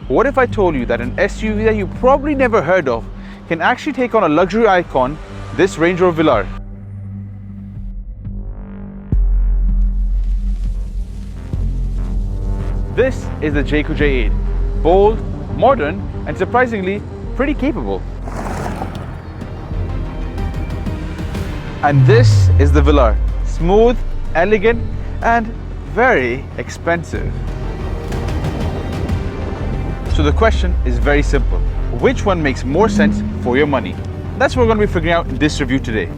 What if I told you that an SUV that you probably never heard of can actually take on a luxury icon, this Range Rover Velar? This is the Jaecoo J8. Bold, modern, and surprisingly pretty capable. And this is the Velar. Smooth, elegant, and very expensive. So the question is very simple. Which one makes more sense for your money? That's what we're going to be figuring out in this review today.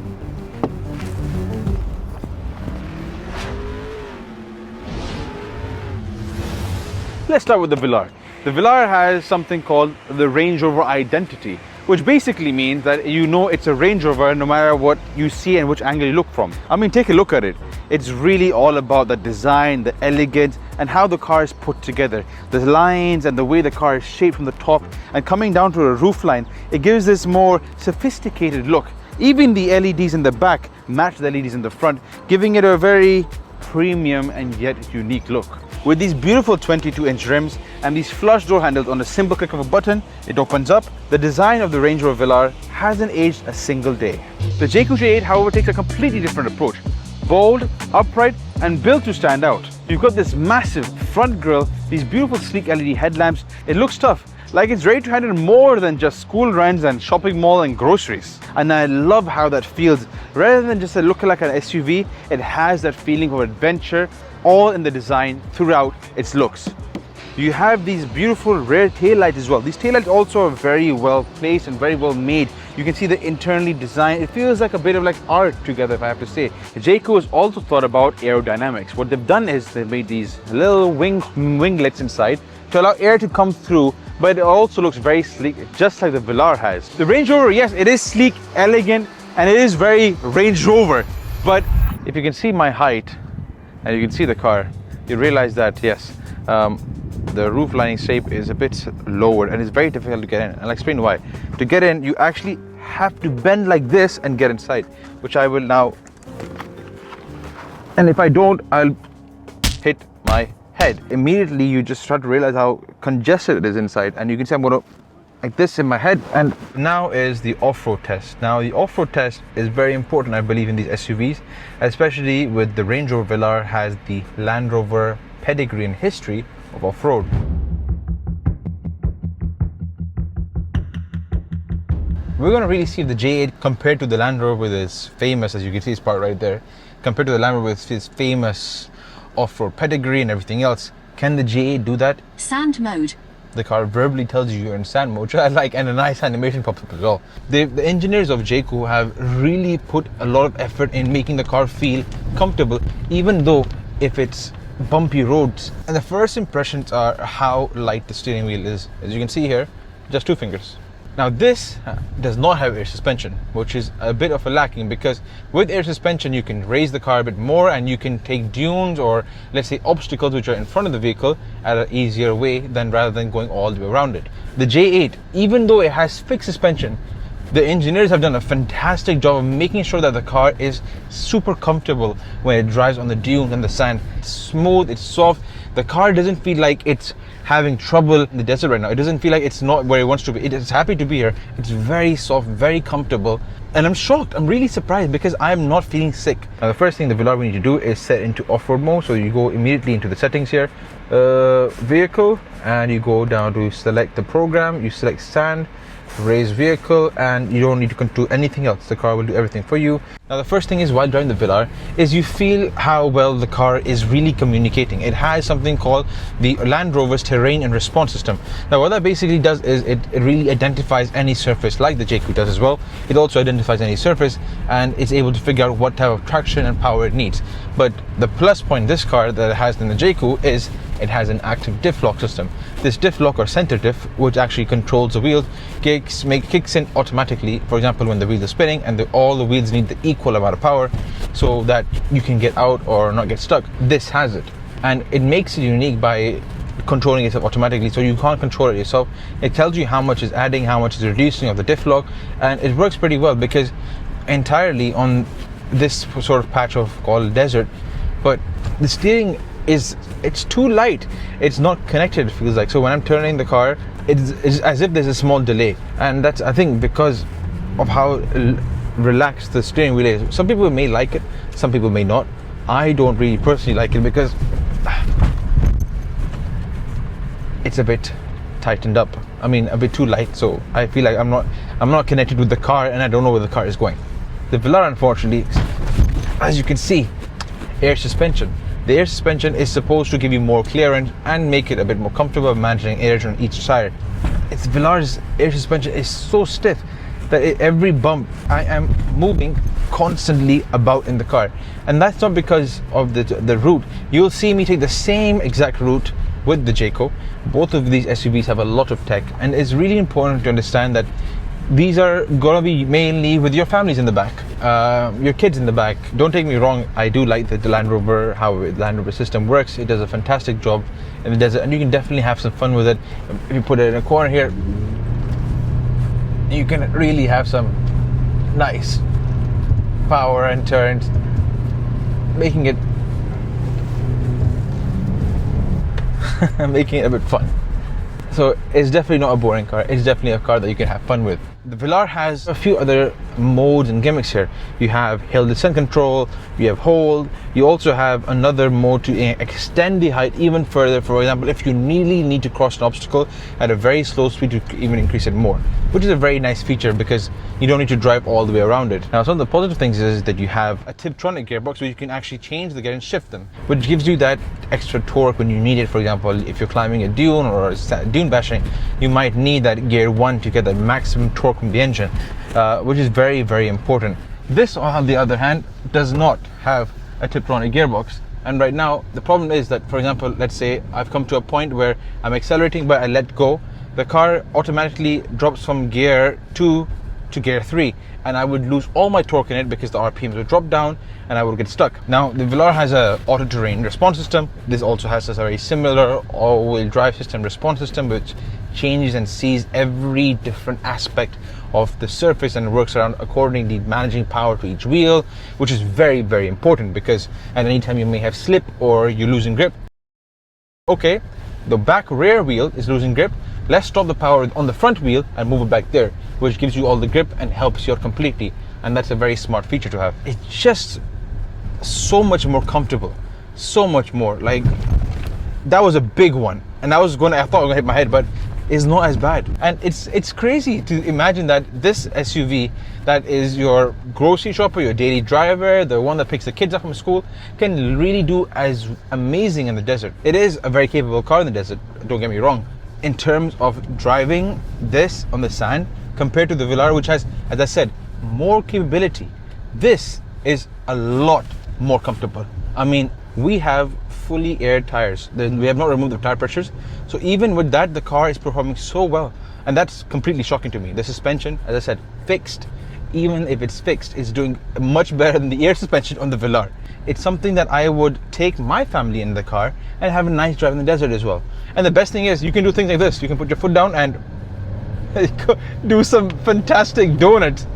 Let's start with the Velar. The Velar has something called the Range Rover identity, which basically means that you know it's a Range Rover no matter what you see and which angle you look from. I mean, take a look at it. It's really all about the design, the elegance, and how the car is put together. The lines and the way the car is shaped from the top and coming down to a roofline, it gives this more sophisticated look. Even the LEDs in the back match the LEDs in the front, giving it a very premium and yet unique look. With these beautiful 22-inch rims and these flush door handles on a simple click of a button, it opens up. The design of the Range Rover Velar hasn't aged a single day. The Jaecoo J8, however, takes a completely different approach. Bold, upright, and built to stand out. You've got this massive front grille, these beautiful sleek LED headlamps. It looks tough, like it's ready to handle more than just school runs and shopping mall and groceries. And I love how that feels. Rather than just looking like an SUV, it has that feeling of adventure, all in the design throughout its looks. You have these beautiful rear taillights as well. These taillights also are very well placed and very well made. You can see the internally designed. It feels like a bit of like art together, if I have to say. Jaecoo has also thought about aerodynamics. What they've done is they've made these little winglets inside to allow air to come through, but it also looks very sleek, just like the Velar has. The Range Rover, yes, it is sleek, elegant, and it is very Range Rover. But if you can see my height, and you can see the car, you realize that yes, the roof lining shape is a bit lower and it's very difficult to get in. And I'll explain why. To get in, you actually have to bend like this and get inside, which I will now. And if I don't, I'll hit my head. Immediately, you just start to realize how congested it is inside. And you can see I'm going to like this in my head. And now is the off-road test. Now the off-road test is very important, I believe, in these SUVs, especially with the Range Rover Velar has the Land Rover pedigree and history of off-road. We're going to really see if the J8 compared to the Land Rover with its famous, as you can see this part right there, compared to the Land Rover with its famous off-road pedigree and everything else, can the J8 do that? Sand mode. The car verbally tells you you're in sand mode, which I like, and a nice animation pops up as well. The engineers of Jaecoo have really put a lot of effort in making the car feel comfortable, even though if it's bumpy roads. And the first impressions are how light the steering wheel is. As you can see here, just 2 fingers. Now this does not have air suspension, which is a bit of a lacking, because with air suspension you can raise the car a bit more and you can take dunes or let's say obstacles which are in front of the vehicle at an easier way than rather than going all the way around it. The J8, even though it has fixed suspension, the engineers have done a fantastic job of making sure that the car is super comfortable when it drives on the dunes and the sand. It's smooth, it's soft. The car doesn't feel like it's having trouble in the desert right now. It doesn't feel like it's not where it wants to be. It is happy to be here. It's very soft, very comfortable. And I'm shocked, I'm really surprised because I'm not feeling sick. Now the first thing the Velar we need to do is set into off-road mode. So you go immediately into the settings here, vehicle, and you go down to select the program, you select sand, raise vehicle, and you don't need to do anything else. The car will do everything for you. Now the first thing is, while driving the Velar, is you feel how well the car is really communicating. It has something called the Land Rover's terrain and response system. Now what that basically does is it really identifies any surface, like the Jaecoo does as well. It also identifies any surface and it's able to figure out what type of traction and power it needs. But the plus point this car that it has in the Jaecoo is it has an active diff lock system. This diff lock or center diff, which actually controls the wheels, kicks in automatically. For example, when the wheel is spinning and all the wheels need the equal amount of power so that you can get out or not get stuck. This has it, and it makes it unique by controlling itself automatically, so you can't control it yourself. It tells you how much is adding, how much is reducing of the diff lock, and it works pretty well because entirely on this sort of patch of called desert. But the steering it's too light. It's not connected, it feels like. So when I'm turning the car, it's as if there's a small delay, and that's, I think, because of how relaxed the steering wheel is. Some people may like it, some people may not. I don't really personally like it because it's a bit tightened up. I mean, a bit too light. So I feel like I'm not connected with the car, and I don't know where the car is going. The Velar, unfortunately, as you can see, air suspension. The air suspension is supposed to give you more clearance and make it a bit more comfortable managing air on each side. Velar's air suspension is so stiff that at every bump I am moving constantly about in the car, and that's not because of the route. You'll see me take the same exact route with the Jaecoo. Both of these SUVs have a lot of tech, and it's really important to understand that these are gonna be mainly with your families in the back, your kids in the back. Don't take me wrong, I do like the Land Rover, how the Land Rover system works. It does a fantastic job in the desert, and you can definitely have some fun with it. If you put it in a corner here, you can really have some nice power and turns, making it making it a bit fun. So it's definitely not a boring car. It's definitely a car that you can have fun with. The Velar has a few other modes and gimmicks here. You have hill descent control, you have hold, you also have another mode to extend the height even further. For example, if you really need to cross an obstacle at a very slow speed, to even increase it more, which is a very nice feature because you don't need to drive all the way around it. Now, some of the positive things is that you have a Tiptronic gearbox where you can actually change the gear and shift them, which gives you that extra torque when you need it. For example, if you're climbing a dune or dune bashing, you might need that gear 1 to get the maximum torque from the engine, which is very, very important. This, on the other hand, does not have a Tiptronic gearbox. And right now, the problem is that, for example, let's say I've come to a point where I'm accelerating, but I let go. The car automatically drops from gear 2 to gear 3, and I would lose all my torque in it because the RPMs would drop down and I would get stuck. Now, the Velar has a auto terrain response system. This also has a very similar all-wheel drive system response system, which changes and sees every different aspect of the surface and works around accordingly, managing power to each wheel, which is very, very important because at any time you may have slip or you're losing grip. Okay, the back rear wheel is losing grip. Let's stop the power on the front wheel and move it back there, which gives you all the grip and helps you out completely. And that's a very smart feature to have. It's just so much more comfortable, so much more. Like, that was a big one, and I thought I was gonna hit my head, but it's not as bad. And it's crazy to imagine that this SUV that is your grocery shopper, your daily driver, the one that picks the kids up from school, can really do as amazing in the desert. It is a very capable car in the desert, don't get me wrong. In terms of driving this on the sand compared to the Velar, which has, as I said, more capability, this is a lot more comfortable. I mean, we have fully aired tires. We have not removed the tire pressures. So even with that, the car is performing so well. And that's completely shocking to me. The suspension, as I said, fixed. Even if it's fixed, it's doing much better than the air suspension on the Velar. It's something that I would take my family in the car and have a nice drive in the desert as well. And the best thing is, you can do things like this. You can put your foot down and do some fantastic donuts.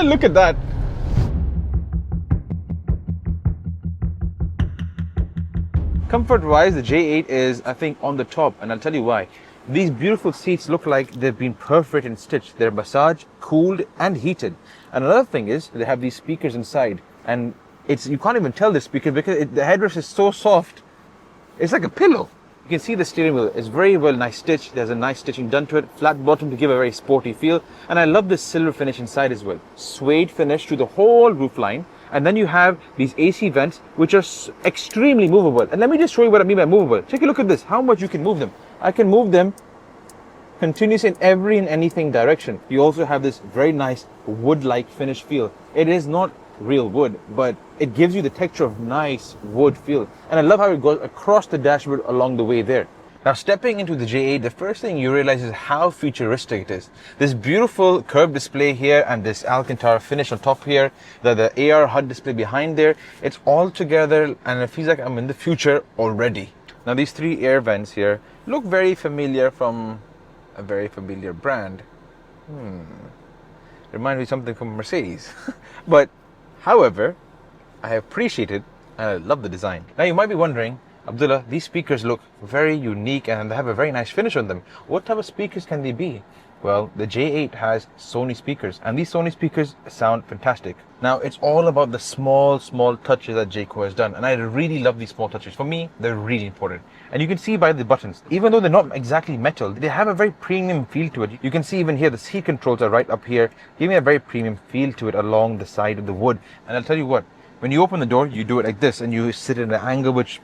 Look at that. Comfort-wise, the J8 is, I think, on the top, and I'll tell you why. These beautiful seats look like they've been perforated and stitched. They're massaged, cooled, and heated. And another thing is, they have these speakers inside, and you can't even tell the speaker because the headrest is so soft. It's like a pillow. You can see the steering wheel is very well nice stitched. There's a nice stitching done to it. Flat bottom to give a very sporty feel. And I love this silver finish inside as well. Suede finish to the whole roof line. And then you have these AC vents, which are extremely movable. And let me just show you what I mean by movable. Take a look at this, how much you can move them. I can move them continuously in every and anything direction. You also have this very nice wood-like finish feel. It is not real wood, but it gives you the texture of nice wood feel. And I love how it goes across the dashboard along the way there. Now, stepping into the J8, the first thing you realize is how futuristic it is. This beautiful curved display here and this Alcantara finish on top here, the AR HUD display behind there, it's all together and it feels like I'm in the future already. Now, these 3 air vents here look very familiar from a very familiar brand. Remind me of something from Mercedes. But however, I appreciate it and I love the design. Now, you might be wondering, Abdullah, these speakers look very unique and they have a very nice finish on them. What type of speakers can they be? Well, the J8 has Sony speakers, and these Sony speakers sound fantastic. Now, it's all about the small touches that Jaecoo has done, and I really love these small touches. For me, they're really important. And you can see by the buttons, even though they're not exactly metal, they have a very premium feel to it. You can see even here, the seat controls are right up here, giving a very premium feel to it along the side of the wood. And I'll tell you what, when you open the door, you do it like this, and you sit in an angle which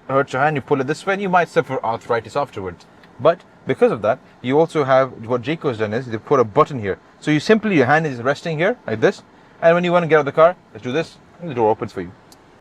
hurts your hand, you pull it this way, and you might suffer arthritis afterwards. But because of that, you also have, what Jaecoo has done is, they put a button here. So you simply, your hand is resting here, like this, and when you want to get out of the car, let's do this, and the door opens for you.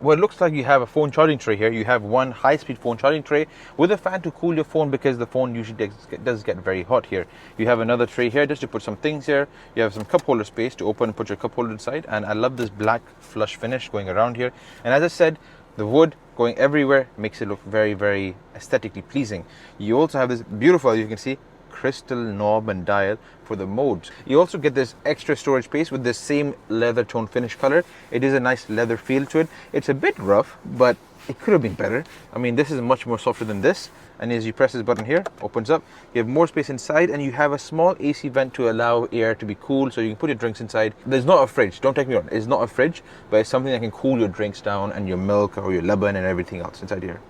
Well, it looks like you have a phone charging tray here. You have one high-speed phone charging tray with a fan to cool your phone, because the phone usually does get very hot here. You have another tray here just to put some things here. You have some cup holder space to open and put your cup holder inside. And I love this black flush finish going around here. And as I said, the wood going everywhere makes it look very, very aesthetically pleasing. You also have this beautiful, you can see, crystal knob and dial for the modes. You also get this extra storage space with this same leather tone finish color. It is a nice leather feel to it. It's a bit rough, but it could have been better. I mean, this is much more softer than this. And as you press this button here, opens up. You have more space inside, and you have a small AC vent to allow air to be cool, so you can put your drinks inside. There's not a fridge, don't take me wrong, it's not a fridge, but it's something that can cool your drinks down and your milk or your laban and everything else inside here.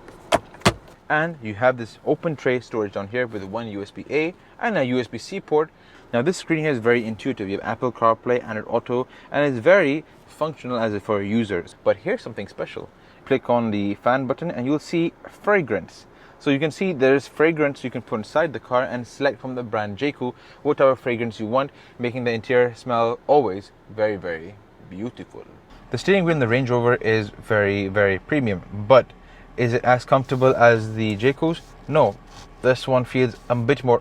And you have this open tray storage down here with one USB-A and a USB-C port. Now this screen here is very intuitive. You have Apple CarPlay, Android Auto, and it's very functional as for users. But here's something special. Click on the fan button and you'll see fragrance. So you can see there's fragrance you can put inside the car and select from the brand Jaecoo whatever fragrance you want, making the interior smell always very, very beautiful. The steering wheel in the Range Rover is very, very premium, but is it as comfortable as the Jaecoo's? No, this one feels a bit more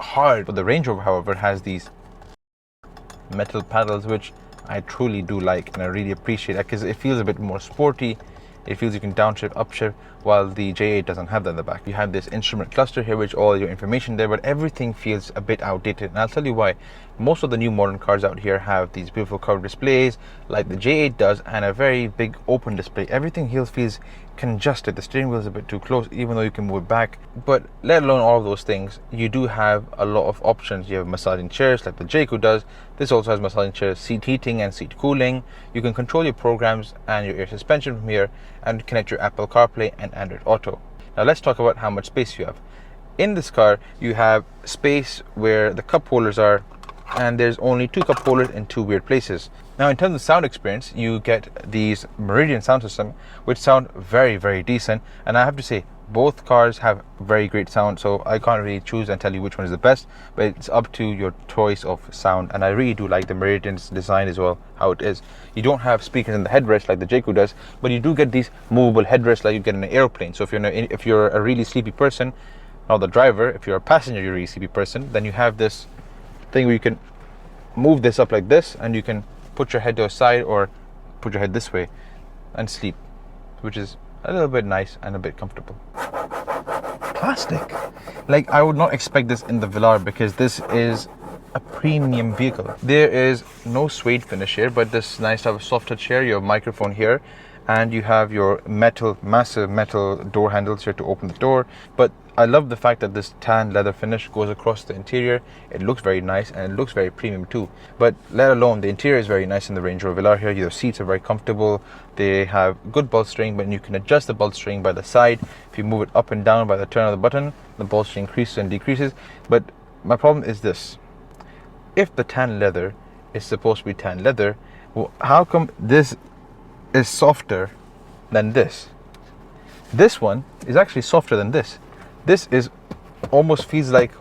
hard. But the Range Rover, however, has these metal paddles, which I truly do like and I really appreciate it, because it feels a bit more sporty. It feels you can downshift, upshift, while the J8 doesn't have that in the back. You have this instrument cluster here, which all your information there, but everything feels a bit outdated. And I'll tell you why. Most of the new modern cars out here have these beautiful curved displays, like the J8 does, and a very big open display. Everything here feels congested. The steering wheel is a bit too close, even though you can move it back. But let alone all of those things, you do have a lot of options. You have massaging chairs like the Jaecoo does. This also has massaging chairs, seat heating and seat cooling. You can control your programs and your air suspension from here and connect your Apple CarPlay and Android Auto. Now let's talk about how much space you have. In this car, you have space where the cup holders are, and there's only 2 cup holders in 2 weird places. Now in terms of sound experience, you get these Meridian sound system, which sound very, very decent. And I have to say, both cars have very great sound, so I can't really choose and tell you which one is the best, but it's up to your choice of sound. And I really do like the Meridian's design as well, how it is. You don't have speakers in the headrest like the Jaecoo does, but you do get these movable headrests like you get in an airplane. So if you're a really sleepy person, not the driver, if you're a passenger, you're a really sleepy person, then you have this thing where you can move this up like this, and you can put your head to a side or put your head this way and sleep, which is a little bit nice and a bit comfortable. Plastic, like I would not expect this in the Velar, because this is a premium vehicle. There is no suede finish here, but this nice to have a soft touch here. You have microphone here, and you have your massive metal door handles here to open the door. But I love the fact that this tan leather finish goes across the interior. It looks very nice and it looks very premium too. But let alone, the interior is very nice in the Range Rover Velar here. Your seats are very comfortable. They have good bolstering, but you can adjust the bolstering by the side. If you move it up and down by the turn of the button, the bolstering increases and decreases. But my problem is this. If the tan leather is supposed to be tan leather, well, how come this is softer than this? This one is actually softer than this. This is almost feels like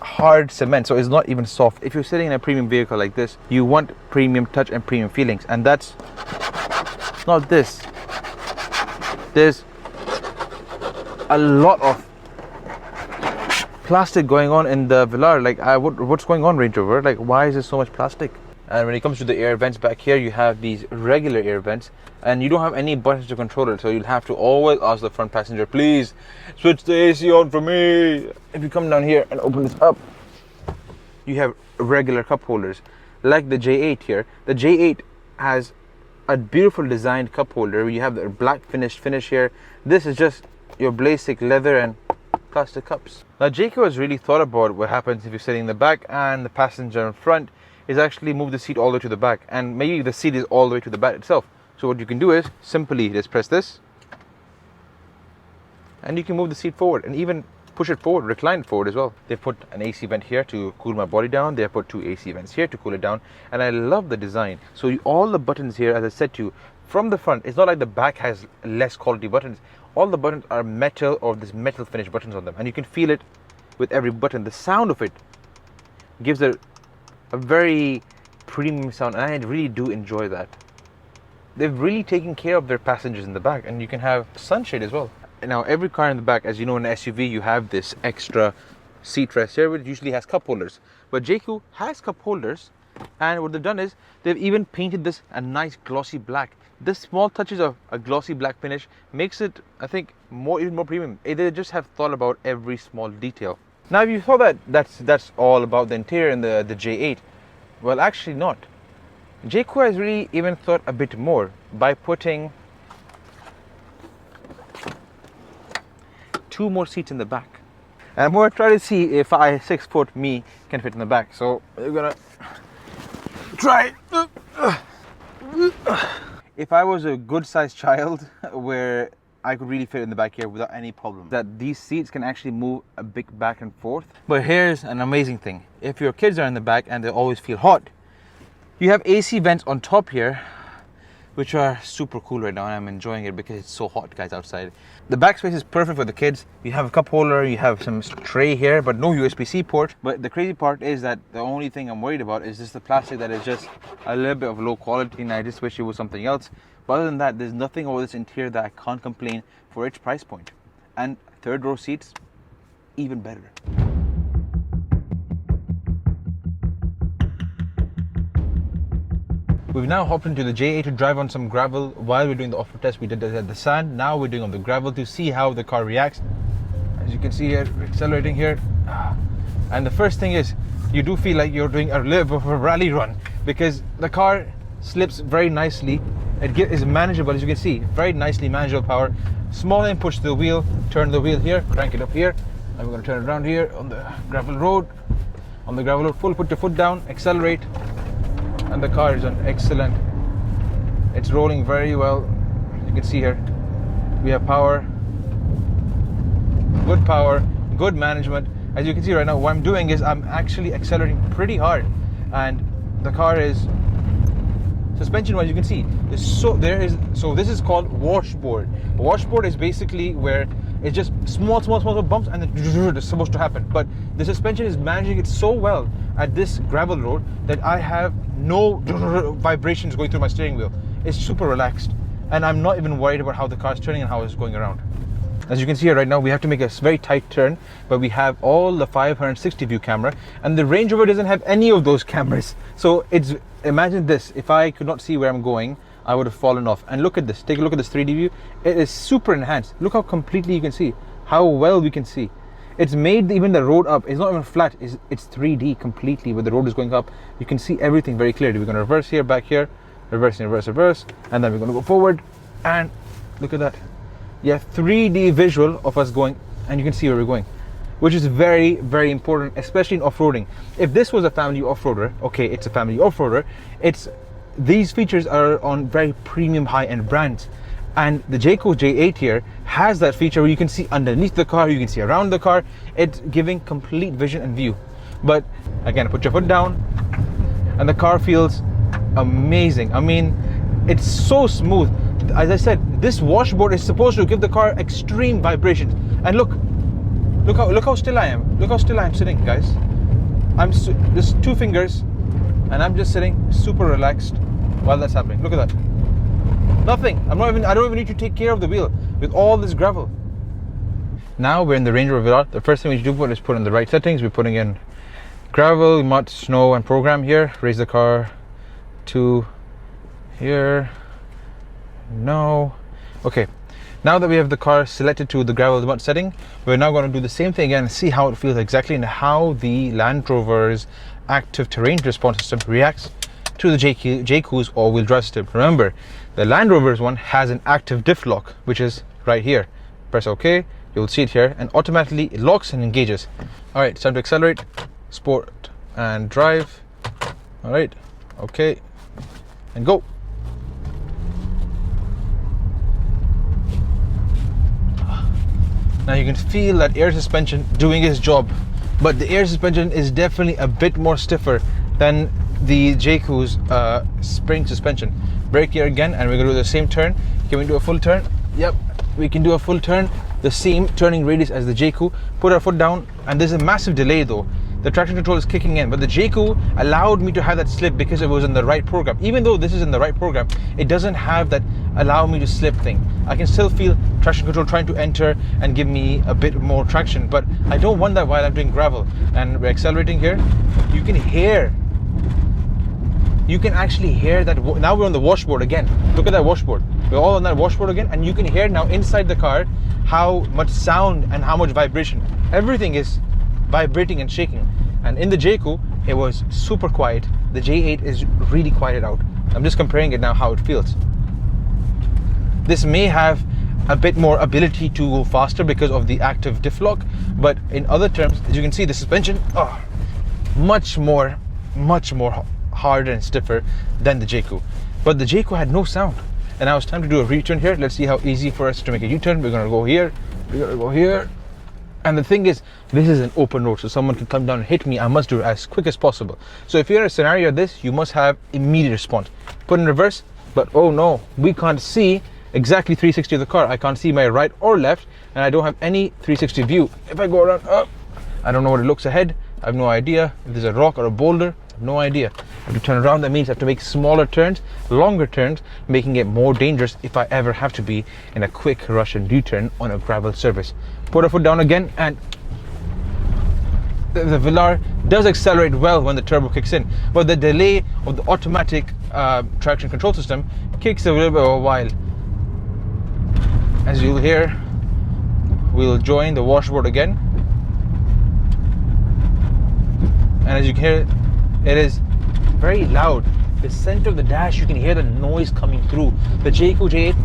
hard cement, so it's not even soft. If you're sitting in a premium vehicle like this, you want premium touch and premium feelings, and that's not this. There's a lot of plastic going on in the Velar. Like, what's going on, Range Rover? Like, why is there so much plastic? And when it comes to the air vents back here, you have these regular air vents, and you don't have any buttons to control it, so you'll have to always ask the front passenger, please switch the AC on for me. If you come down here and open this up, you have regular cup holders like the J8 here. The J8 has a beautiful designed cup holder. You have the black finish here. This is just your basic leather and plastic cups. Now Jaecoo has really thought about what happens if you're sitting in the back and the passenger in front is actually move the seat all the way to the back, and maybe the seat is all the way to the back itself. So what you can do is simply just press this and you can move the seat forward and even push it forward, recline it forward as well. They've put an AC vent here to cool my body down. They've put 2 AC vents here to cool it down, and I love the design. So all the buttons here, as I said to you, from the front, it's not like the back has less quality buttons. All the buttons are metal or this metal finish buttons on them, and you can feel it with every button. The sound of it gives a very premium sound, and I really do enjoy that. They've really taken care of their passengers in the back, and you can have sunshade as well. Now every car in the back, as you know, in an SUV you have this extra seat rest here, which usually has cup holders, but Jaecoo has cup holders, and what they've done is they've even painted this a nice glossy black. This small touches of a glossy black finish makes it, I think, even more premium. They just have thought about every small detail. Now if you thought that's all about the interior and the J8, well, actually not. Jaecoo has really even thought a bit more by putting 2 more seats in the back. And I'm going to try to see if 6-foot me can fit in the back. So we're going to try. If I was a good sized child where I could really fit in the back here without any problem, that these seats can actually move a bit back and forth. But here's an amazing thing. If your kids are in the back and they always feel hot, you have AC vents on top here, which are super cool right now, and I'm enjoying it because it's so hot, guys, outside. The back space is perfect for the kids. You have a cup holder, you have some tray here, but no USB-C port. But the crazy part is that the only thing I'm worried about is just the plastic that is just a little bit of low quality, and I just wish it was something else. But other than that, there's nothing over this interior that I can't complain for its price point. And 3rd row seats, even better. We've now hopped into the J8 to drive on some gravel. While we're doing the off-road test, we did the sand. Now we're doing on the gravel to see how the car reacts. As you can see here, we're accelerating here. And the first thing is, you do feel like you're doing a little bit of a rally run because the car slips very nicely. It is manageable, as you can see, very nicely manageable power. Small in push to the wheel, turn the wheel here, crank it up here. And we're going to turn it around here on the gravel road. On the gravel road, full, put your foot down, accelerate. And the car is on excellent. It's rolling very well. You can see here we have power, good management. As you can see right now, what I'm doing is I'm actually accelerating pretty hard, and the car is suspension wise, you can see so this is called washboard. Washboard is basically where it's just small bumps and then it's supposed to happen, but the suspension is managing it so well at this gravel road that I have no vibrations going through my steering wheel. It's super relaxed, and I'm not even worried about how the car is turning and how it's going around. As you can see here right now, we have to make a very tight turn, but we have all the 560 view camera, and the Range Rover doesn't have any of those cameras. So imagine this, if I could not see where I'm going, I would have fallen off. And look at this, take a look at this 3D view. It is super enhanced. Look how completely you can see, how well we can see. It's made even the road up, it's not even flat, it's 3D completely, where the road is going up. You can see everything very clearly. We're going to reverse here, back here, reverse, and then we're going to go forward, and look at that. You have 3D visual of us going, and you can see where we're going, which is very, very important, especially in off-roading. If this was a family off-roader, okay, it's a family off-roader, these features are on very premium high-end brands. And the Jaecoo J8 here has that feature where you can see underneath the car, you can see around the car. It's giving complete vision and view. But again, put your foot down and the car feels amazing. I mean, it's so smooth. As I said, this washboard is supposed to give the car extreme vibrations. And look how still I am. Look how still I am sitting, guys. Just 2 fingers, and I'm just sitting super relaxed while that's happening. Look at that. Nothing. I don't even need to take care of the wheel with all this gravel. Now we're in the Range Rover Velar. The first thing we do is put in the right settings. We're putting in gravel, mud, snow, and program here. Raise the car to here. No. Okay. Now that we have the car selected to the gravel mud setting, we're now going to do the same thing again and see how it feels exactly and how the Land Rover's active terrain response system reacts to the Jaecoo's all-wheel drive system. Remember, the Land Rover's one has an active diff lock, which is right here. Press OK, you'll see it here, and automatically it locks and engages. All right, it's time to accelerate, sport and drive. All right, OK, and go. Now you can feel that air suspension doing its job, but the air suspension is definitely a bit more stiffer than the Jaecoo's spring suspension. Brake here again, and we're gonna do the same turn. Can we do a full turn? Yep, we can do a full turn, the same turning radius as the Jaecoo. Put our foot down, and there's a massive delay though. The traction control is kicking in, but the Jaecoo allowed me to have that slip because it was in the right program. Even though this is in the right program, it doesn't have that allow me to slip thing. I can still feel traction control trying to enter and give me a bit more traction, but I don't want that while I'm doing gravel. And we're accelerating here. You can actually hear that. Now we're on the washboard again. Look at that washboard. We're all on that washboard again, and you can hear now inside the car how much sound and how much vibration. Everything is vibrating and shaking. And in the Jaecoo, it was super quiet. The J8 is really quieted out. I'm just comparing it now how it feels. This may have a bit more ability to go faster because of the active diff lock, but in other terms, as you can see, the suspension, much more harder and stiffer than the Jaecoo. But the Jaecoo had no sound. And now it's time to do a return here. Let's see how easy for us to make a U-turn. We're gonna go here, we're gonna go here. And the thing is, this is an open road, so someone can come down and hit me. I must do it as quick as possible. So if you're in a scenario like this, you must have immediate response. Put in reverse, but oh no, we can't see exactly 360 of the car. I can't see my right or left, and I don't have any 360 view. If I go around up, I don't know what it looks ahead. I have no idea. If there's a rock or a boulder, I have no idea. I have to turn around. That means I have to make smaller turns, longer turns, making it more dangerous if I ever have to be in a quick Russian U-turn on a gravel surface. Put our foot down again, and the Velar does accelerate well when the turbo kicks in, but the delay of the automatic traction control system kicks a little bit of a while. As you'll hear, we'll join the washboard again, and as you can hear, it is very loud. The center of the dash, you can hear the noise coming through. The Jaecoo J8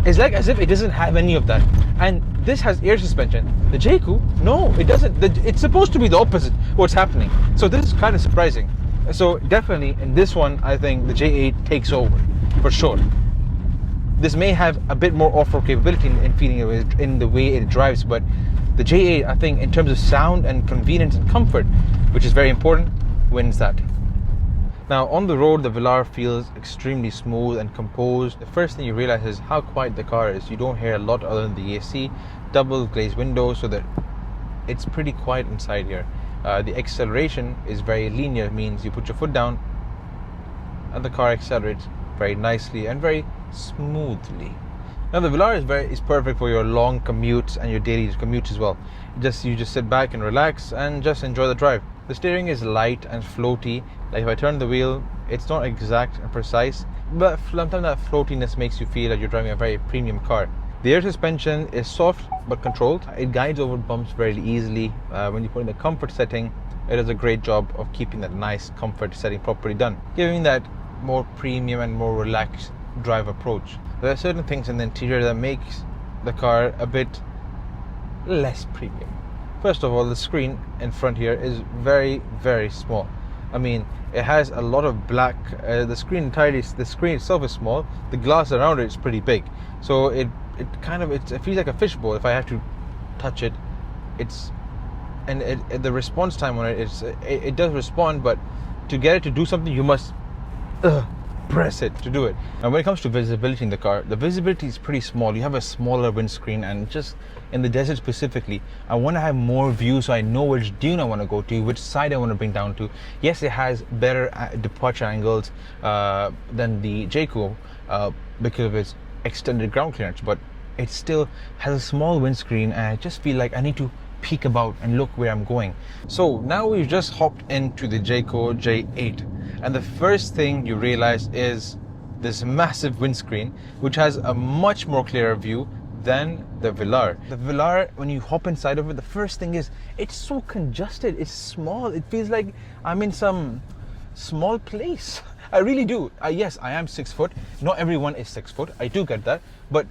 is like as if it doesn't have any of that, and this has air suspension. The Jaecoo, no, it doesn't. It's supposed to be the opposite what's happening, so this is kind of surprising. So definitely in this one, I think the J8 takes over for sure. This may have a bit more off-road capability in feeling it in the way it drives, but the J8, I think, in terms of sound and convenience and comfort, which is very important, wins that. Now on the road, the Velar feels extremely smooth and composed. The first thing you realize is how quiet the car is. You don't hear a lot other than the AC, double glazed windows, so that it's pretty quiet inside here. The acceleration is very linear, means you put your foot down and the car accelerates very nicely and very smoothly. Now the Velar is perfect for your long commutes and your daily commutes as well. You just sit back and relax and just enjoy the drive. The steering is light and floaty. Like if I turn the wheel, it's not exact and precise, but sometimes that floatiness makes you feel like you're driving a very premium car. The air suspension is soft but controlled. It guides over bumps very easily. When you put in the comfort setting, it does a great job of keeping that nice comfort setting properly done, giving that more premium and more relaxed drive approach. There are certain things in the interior that makes the car a bit less premium. First of all, the screen in front here is very, very small. I mean, it has a lot of black. The screen itself is small. The glass around it is pretty big, so it feels like a fishbowl. If I have to touch it, the response time on it does respond, but to get it to do something, you must press it to do it. And when it comes to visibility in the car, the visibility is pretty small. You have a smaller windscreen, and just in the desert specifically, I want to have more view so I know which dune I want to go to, which side I want to bring down to. Yes, it has better departure angles than the Jaecoo because of its extended ground clearance, but it still has a small windscreen, and I just feel like I need to peek about and look where I'm going. So now we've just hopped into the Jaecoo J8, and the first thing you realize is this massive windscreen, which has a much more clearer view than the Velar. The Velar, when you hop inside of it, the first thing is it's so congested. It's small. It feels like I'm in some small place. I really do. Yes, I am 6 foot. Not everyone is 6 foot. I do get that. But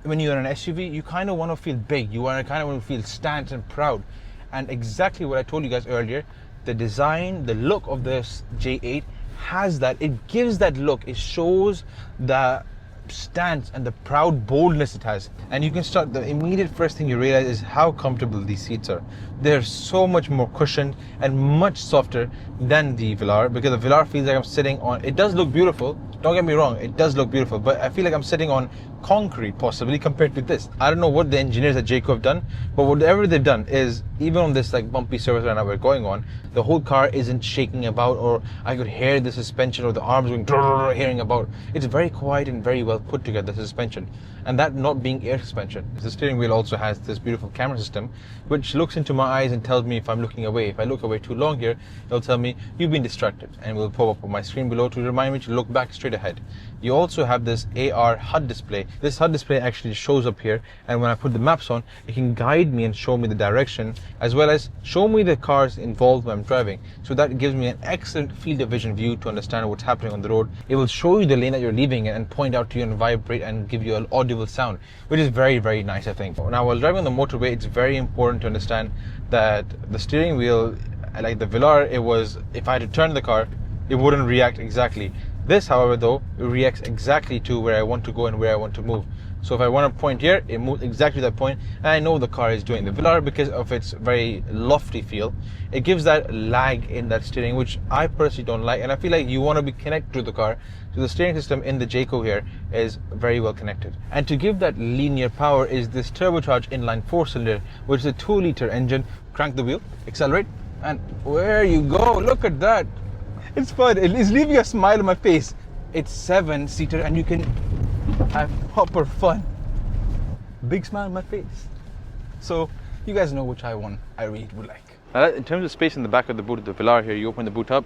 when you're in an SUV, you kind of want to feel big. You kind of want to feel stanch and proud. And exactly what I told you guys earlier, the design, the look of this J8 has that. It gives that look. It shows the stance and the proud boldness it has. And you can start, the immediate first thing you realize is how comfortable these seats are. They're so much more cushioned and much softer than the Velar, because the Velar feels like I'm sitting on, it does look beautiful, don't get me wrong, it does look beautiful, but I feel like I'm sitting on concrete possibly compared to this. I don't know what the engineers at Jaecoo have done, but whatever they've done is, even on this like bumpy surface right now we're going on, the whole car isn't shaking about, or I could hear the suspension or the arms going hearing about. It's very quiet and very well put together, the suspension. And that not being air suspension. The steering wheel also has this beautiful camera system which looks into my eyes and tells me if I'm looking away. If I look away too long here, it'll tell me you've been distracted, and will pop up on my screen below to remind me to look back straight ahead. You also have this AR HUD display. This HUD display actually shows up here, and when I put the maps on, it can guide me and show me the direction, as well as show me the cars involved when I'm driving. So that gives me an excellent field of vision view to understand what's happening on the road. It will show you the lane that you're leaving in and point out to you and vibrate and give you an audible sound, which is very, very nice, I think. Now, while driving on the motorway, it's very important to understand that the steering wheel, like the Velar, it was, if I had to turn the car, it wouldn't react exactly. This, however, though, it reacts exactly to where I want to go and where I want to move. So if I want to point here, it moves exactly that point, and I know the car is doing. The Velar, because of its very lofty feel, it gives that lag in that steering, which I personally don't like, and I feel like you want to be connected to the car. So the steering system in the Jaecoo here is very well connected. And to give that linear power is this turbocharged inline 4-cylinder, which is a 2-liter engine. Crank the wheel, accelerate, and where you go, look at that. It's fun. It's leaving a smile on my face. It's 7-seater and you can have proper fun. Big smile on my face. So you guys know which one I really would like. In terms of space in the back of the boot of the Velar here, you open the boot up.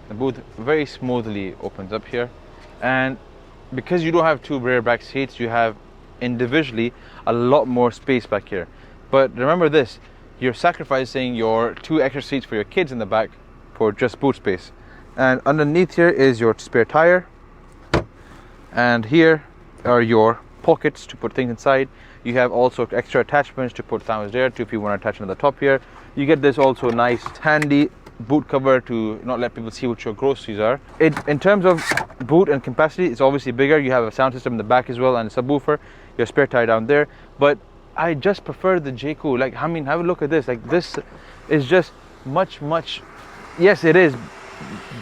The boot very smoothly opens up here. And because you don't have two rear back seats, you have individually a lot more space back here. But remember this, you're sacrificing your 2 extra seats for your kids in the back for just boot space. And underneath here is your spare tire, and here are your pockets to put things inside. You have also extra attachments to put things there too if you want to attach another top here. You get this also nice handy boot cover to not let people see what your groceries are. In terms of boot and capacity, it's obviously bigger. You have a sound system in the back as well and a subwoofer, your spare tire down there. But I just prefer the Jaecoo. Like, I mean, have a look at this. Like, this is just much, yes, it is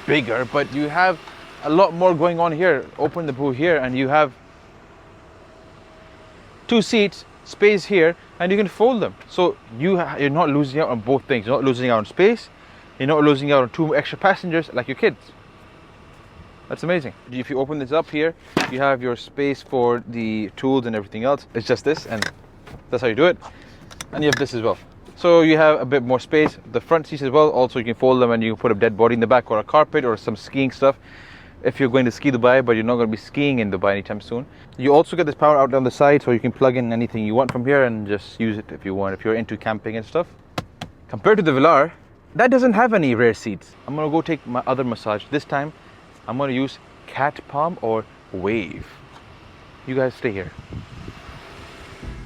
bigger, but you have a lot more going on here. Open the boot here and you have 2 seats, space here, and you can fold them. So you're not losing out on both things. You're not losing out on space, you're not losing out on 2 extra passengers like your kids. That's amazing. If you open this up here, you have your space for the tools and everything else. It's just this, and that's how you do it. And you have this as well. So you have a bit more space. The front seats as well, also you can fold them and you can put a dead body in the back or a carpet or some skiing stuff if you're going to ski Dubai, but you're not going to be skiing in Dubai anytime soon. You also get this power out down the side, so you can plug in anything you want from here and just use it if you want, if you're into camping and stuff. Compared to the Velar, that doesn't have any rear seats. I'm going to go take my other massage. This time, I'm going to use cat palm or wave. You guys stay here.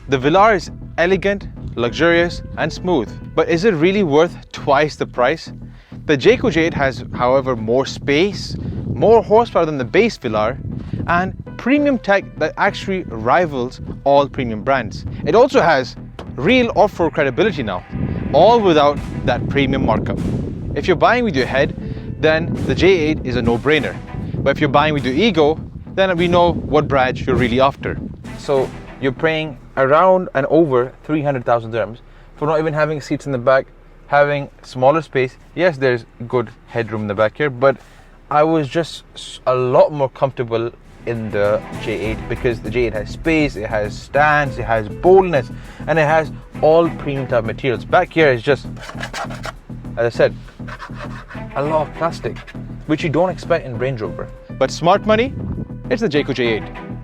The Velar is elegant, luxurious and smooth, but is it really worth twice the price? The Jaecoo J8 has, however, more space, more horsepower than the base Velar, and premium tech that actually rivals all premium brands. It also has real off-road credibility now, all without that premium markup. If you're buying with your head, then the J8 is a no-brainer. But if you're buying with your ego, then we know what brand you're really after. So you're paying around and over 300,000 dirhams for not even having seats in the back, having smaller space. Yes, there's good headroom in the back here, but I was just a lot more comfortable in the J8 because the J8 has space, it has stance, it has boldness, and it has all premium type materials. Back here is just, as I said, a lot of plastic, which you don't expect in Range Rover. But smart money, it's the Jaecoo J8.